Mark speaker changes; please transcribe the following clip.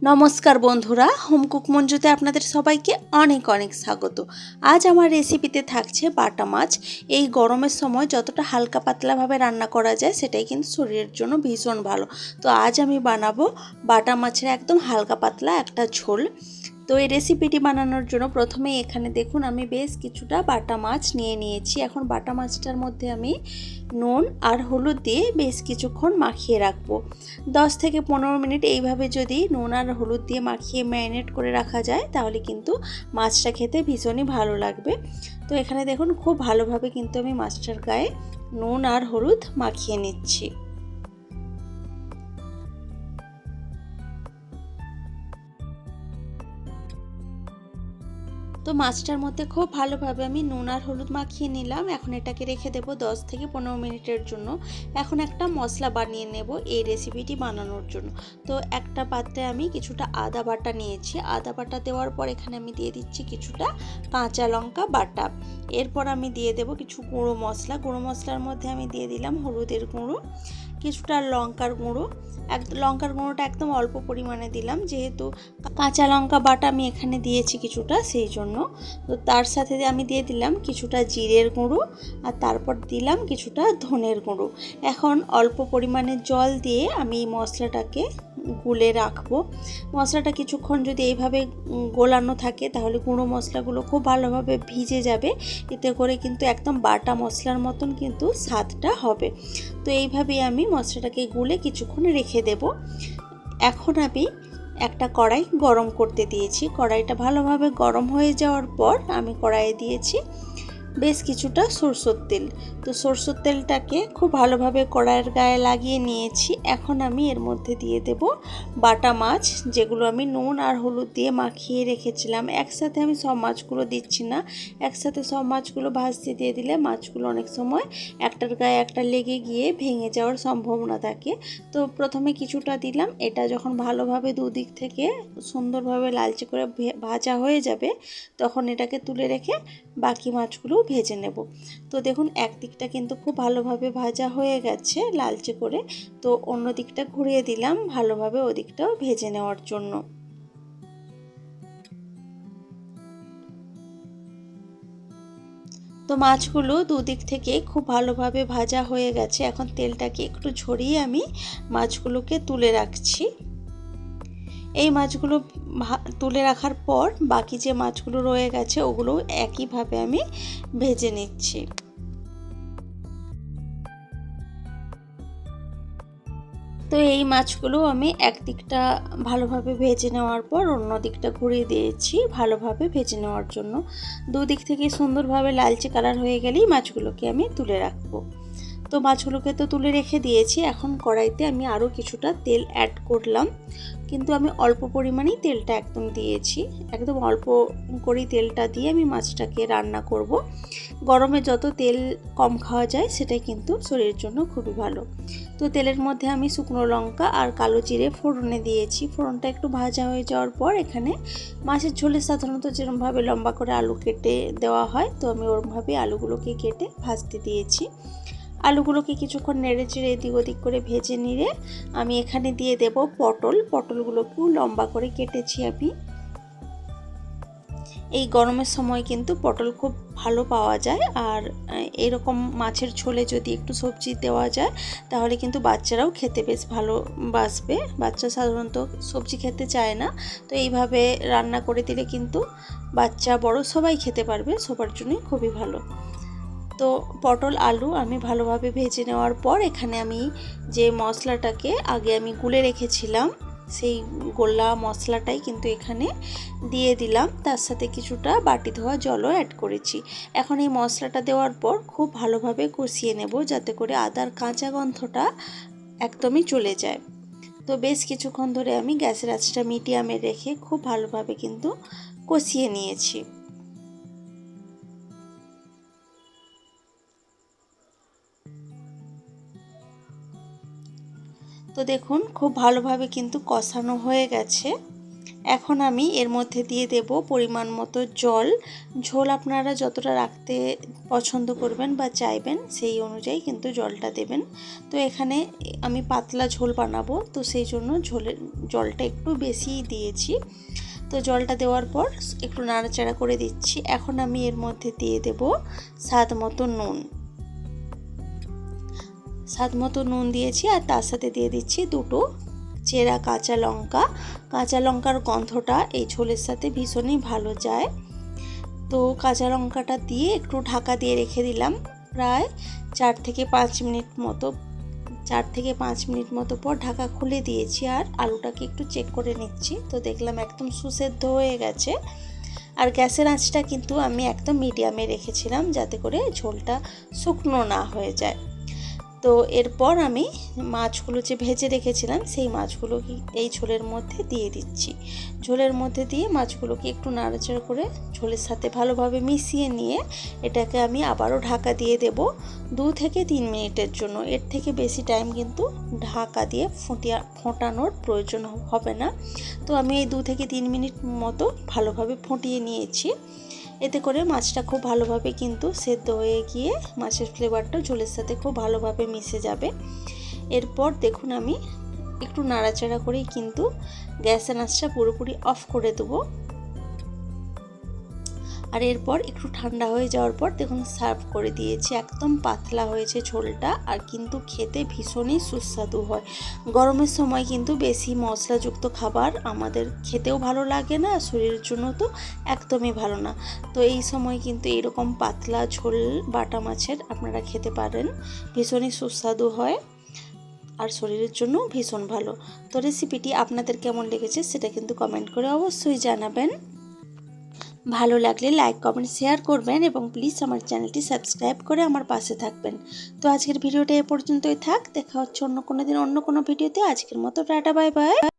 Speaker 1: নমস্কার বন্ধুরা, home cook মঞ্জুতে আপনাদের সবাইকে অনেক অনেক স্বাগত। আজ আমার রেসিপিতে থাকছে বাটা মাছ। এই গরমের সময় যতটা হালকা পাতলাভাবে রান্না করা যায় সেটাই কিন্তু শরীরের জন্য ভীষণ ভালো। তো আজ আমি বানাবো বাটা মাছের একদম হালকা পাতলা একটা ঝোল। তো এই রেসিপিটি বানানোর জন্য প্রথমে এখানে দেখুন আমি বেশ কিছুটা বাটা মাছ নিয়ে নিয়েছি। এখন বাটা মাছটার মধ্যে আমি নুন আর হলুদ দিয়ে বেশ কিছুক্ষণ মাখিয়ে রাখবো। 10 থেকে 15 মিনিট এইভাবে যদি নুন আর হলুদ দিয়ে মাখিয়ে ম্যারিনেট করে রাখা যায় তাহলে কিন্তু মাছটা খেতে ভীষণই ভালো লাগবে। তো এখানে দেখুন খুব ভালোভাবে কিন্তু আমি মাছটার গায়ে নুন আর হলুদ মাখিয়ে নিচ্ছি। তো মাছটার মধ্যে খুব ভালোভাবে আমি নুন আর হলুদ মাখিয়ে নিলাম। এখন এটাকে রেখে দেবো 10 থেকে 15 মিনিটের জন্য। এখন একটা মশলা বানিয়ে নেব এই রেসিপিটি বানানোর জন্য। তো একটা পাত্রে আমি কিছুটা আদা বাটা নিয়েছি। আদা বাটা দেওয়ার পর এখানে আমি দিয়ে দিচ্ছি কিছুটা কাঁচা লঙ্কা বাটা। এরপর আমি দিয়ে দেব কিছু গুঁড়ো মশলা। গুঁড়ো মশলার মধ্যে আমি দিয়ে দিলাম হলুদের গুঁড়ো, কিছুটা লঙ্কার গুঁড়ো। লঙ্কার গুঁড়োটা একদম অল্প পরিমাণে দিলাম, যেহেতু কাঁচা লঙ্কা বাটা আমি এখানে দিয়েছি কিছুটা, সেই জন্য। তো তার সাথে আমি দিয়ে দিলাম কিছুটা জিরের গুঁড়ো আর তারপর দিলাম কিছুটা ধনের গুঁড়ো। এখন অল্প পরিমাণে জল দিয়ে আমি মশলাটাকে গুলে রাখবো। মশলাটা কিছুক্ষণ যদি এইভাবে গোলানো থাকে তাহলে গুঁড়ো মশলাগুলো খুব ভালোভাবে ভিজে যাবে। এতে করে কিন্তু একদম বাটা মশলার মতন কিন্তু স্বাদটা হবে। তো এইভাবেই আমি মশলাটাকে গুলে কিছুক্ষণ রেখে দেব। এখন আমি একটা কড়াই গরম করতে দিয়েছি। কড়াইটা ভালোভাবে গরম হয়ে যাওয়ার পর আমি কড়াইয়ে দিয়েছি বেশ কিছুটা সরষের তেল। তো সরষের তেলটাকে খুব ভালোভাবে কড়াইয়ের গায়ে লাগিয়ে নিয়েছি। এখন আমি এর মধ্যে দিয়ে দেব বাটা মাছ, যেগুলো আমি নুন আর হলুদ দিয়ে মাখিয়ে রেখেছিলাম। একসাথে আমি সব মাছগুলো দিচ্ছি না, একসাথে সব মাছগুলো ভাজতে দিয়ে দিলে মাছগুলো অনেক সময় একটার গায়ে একটা লেগে গিয়ে ভেঙে যাওয়ার সম্ভাবনা থাকে। তো প্রথমে কিছুটা দিলাম। এটা যখন ভালোভাবে দুদিক থেকে সুন্দরভাবে লালচে করে ভাজা হয়ে যাবে তখন এটাকে তুলে রেখে বাকি মাছগুলো ভেজে নেব। তো দেখুন এক দিকটা কিন্তু খুব ভালোভাবে ভাজা হয়ে গেছে লালচে করে। তো অন্য দিকটা ঘুরিয়ে দিলাম ভালোভাবে ওদিকটাও ভেজে নেওয়ার জন্য। তো মাছগুলো দুদিক থেকে খুব ভালোভাবে ভাজা হয়ে গেছে। এখন তেলটাকে একটু ঝরিয়ে আমি মাছগুলোকে তুলে রাখছি। এই মাছগুলো তুলে রাখার পর বাকি যে মাছগুলো রয়ে গেছে ওগুলো একইভাবে আমি ভেজে নিচ্ছি। তো এই মাছগুলো আমি এক দিকটা ভালোভাবে ভেজে নেওয়ার পর অন্য দিকটা ঘুরিয়ে দিয়েছি ভালোভাবে ভেজে নেওয়ার জন্য। দুদিক থেকে সুন্দরভাবে লালচে কালার হয়ে গেলেই মাছগুলোকে আমি তুলে রাখবো। তো মাছগুলোকে তো তুলে রেখে দিয়েছি। এখন কড়াইতে আমি আরও কিছুটা তেল অ্যাড করলাম, কিন্তু আমি অল্প পরিমাণেই তেলটা একদম দিয়েছি। একদম অল্প করেই তেলটা দিয়ে আমি মাছটাকে রান্না করব। গরমে যত তেল কম খাওয়া যায় সেটাই কিন্তু শরীরের জন্য খুবই ভালো। তো তেলের মধ্যে আমি শুকনো লঙ্কা আর কালো জিরে ফোড়নে দিয়েছি। ফোড়নটা একটু ভাজা হয়ে যাওয়ার পর এখানে মাছের ঝোলে সাধারণত যেরকমভাবে লম্বা করে আলু কেটে দেওয়া হয়, তো আমি ওরকমভাবেই আলুগুলোকে কেটে ভাজতে দিয়েছি। আলুগুলোকে কিছুক্ষণ নেড়ে চেড়ে এদিক ওদিক করে ভেজে নিয়ে আমি এখানে দিয়ে দেব পটলগুলোকেও লম্বা করে কেটেছি আমি। এই গরমের সময় কিন্তু পটল খুব ভালো পাওয়া যায়, আর এরকম মাছের ঝোলে যদি একটু সবজি দেওয়া যায় তাহলে কিন্তু বাচ্চারাও খেতে বেশ ভালোবাসবে। বাচ্চা সাধারণত সবজি খেতে চায় না, তো এইভাবে রান্না করে দিলে কিন্তু বাচ্চা বড় সবাই খেতে পারবে, সবার জন্যই খুবই ভালো। তো পটল আলু আমি ভালোভাবে ভেজে নেওয়ার পর এখানে আমি যে মশলাটাকে আগে আমি গুলে রেখেছিলাম সেই গোলা মশলাটাই কিন্তু এখানে দিয়ে দিলাম। তার সাথে কিছুটা বাটি ধোয়া জলও অ্যাড করেছি। এখন এই মশলাটা দেওয়ার পর খুব ভালোভাবে কষিয়ে নেব যাতে করে আদার কাঁচা গন্ধটা একদমই চলে যায়। তো বেশ কিছুক্ষণ ধরে আমি গ্যাসের আঁচটা মিডিয়ামে রেখে খুব ভালোভাবে কিন্তু কষিয়ে নিয়েছি। তো দেখুন খুব ভালোভাবে কিন্তু কষানো হয়ে গেছে। এখন আমি এর মধ্যে দিয়ে দেব পরিমাণ মতো জল। ঝোল আপনারা যতটা রাখতে পছন্দ করবেন বা চাইবেন সেই অনুযায়ী কিন্তু জলটা দেবেন। তো এখানে আমি পাতলা ঝোল বানাবো, তো সেই জন্য জলটা একটু বেশিই দিয়েছি। তো জলটা দেওয়ার পর একটু নাড়াচাড়া করে দিচ্ছি। এখন আমি এর মধ্যে দিয়ে দেব স্বাদ মতো নুন। স্বাদ মতো নুন দিয়েছি আর তার সাথে দিয়ে দিচ্ছি দুটো চেরা কাঁচা লঙ্কা। কাঁচা লঙ্কার গন্ধটা এই ঝোলের সাথে ভীষণই ভালো যায়। তো কাঁচা লঙ্কাটা দিয়ে একটু ঢাকা দিয়ে রেখে দিলাম প্রায় 4 থেকে 5 মিনিট মতো। 4 থেকে 5 মিনিট মতো পর ঢাকা খুলে দিয়েছি আর আলুটাকে একটু চেক করে নিচ্ছি। তো দেখলাম একদম সুসেদ্ধ হয়ে গেছে। আর গ্যাসের আঁচটা কিন্তু আমি একদম মিডিয়ামে রেখেছিলাম যাতে করে ঝোলটা শুকনো না হয়ে যায়। তো এরপর আমি মাছগুলো যে ভেজে রেখেছিলাম সেই মাছগুলোকে এই ঝোলের মধ্যে দিয়ে দিচ্ছি। ঝোলের মধ্যে দিয়ে মাছগুলোকে একটু নাড়াচাড়া করে ঝোলের সাথে ভালোভাবে মিশিয়ে নিয়ে এটাকে আমি আবারও ঢাকা দিয়ে দেব 2 থেকে 3 মিনিটের জন্য। এর থেকে বেশি টাইম কিন্তু ঢাকা দিয়ে ফোটানোর প্রয়োজন হবে না। তো আমি এই 2 থেকে 3 মিনিট মতো ভালোভাবে ফুটিয়ে নিয়েছি। এতে করে মাছটা খুব ভালোভাবে কিন্তু সেদ্ধ হয়ে গিয়ে মাছের ফ্লেভারটা ঝোলের সাথে খুব ভালোভাবে মিশে যাবে। এরপর দেখুন আমি একটু নাড়াচাড়া করেই কিন্তু গ্যাসের আঁচটা পুরোপুরি অফ করে দেবো। আর এরপর একটু ঠান্ডা হয়ে যাওয়ার পর দেখুন সার্ভ করে দিয়েছি। একদম পাতলা হয়েছে ঝোলটা আর কিন্তু খেতে ভীষণই সুস্বাদু হয়। গরমের সময় কিন্তু বেশি মশলাযুক্ত খাবার আমাদের খেতেও ভালো লাগে না, শরীরের জন্য তো একদমই ভালো না। তো এই সময় কিন্তু এরকম পাতলা ঝোল বাটা মাছের আপনারা খেতে পারেন, ভীষণই সুস্বাদু হয় আর শরীরের জন্য ভীষণ ভালো। তো রেসিপিটি আপনাদের কেমন লেগেছে সেটা কিন্তু কমেন্ট করে অবশ্যই জানাবেন। ভালো লাগলে লাইক কমেন্ট শেয়ার করবেন এবং প্লিজ আমার চ্যানেলটি সাবস্ক্রাইব করে আমার পাশে থাকবেন। তো আজকের ভিডিওটা এ পর্যন্তই থাক। দেখা হচ্ছে অন্য কোনো দিন অন্য কোনো ভিডিওতে। আজকের মতো টাটা বাই বাই।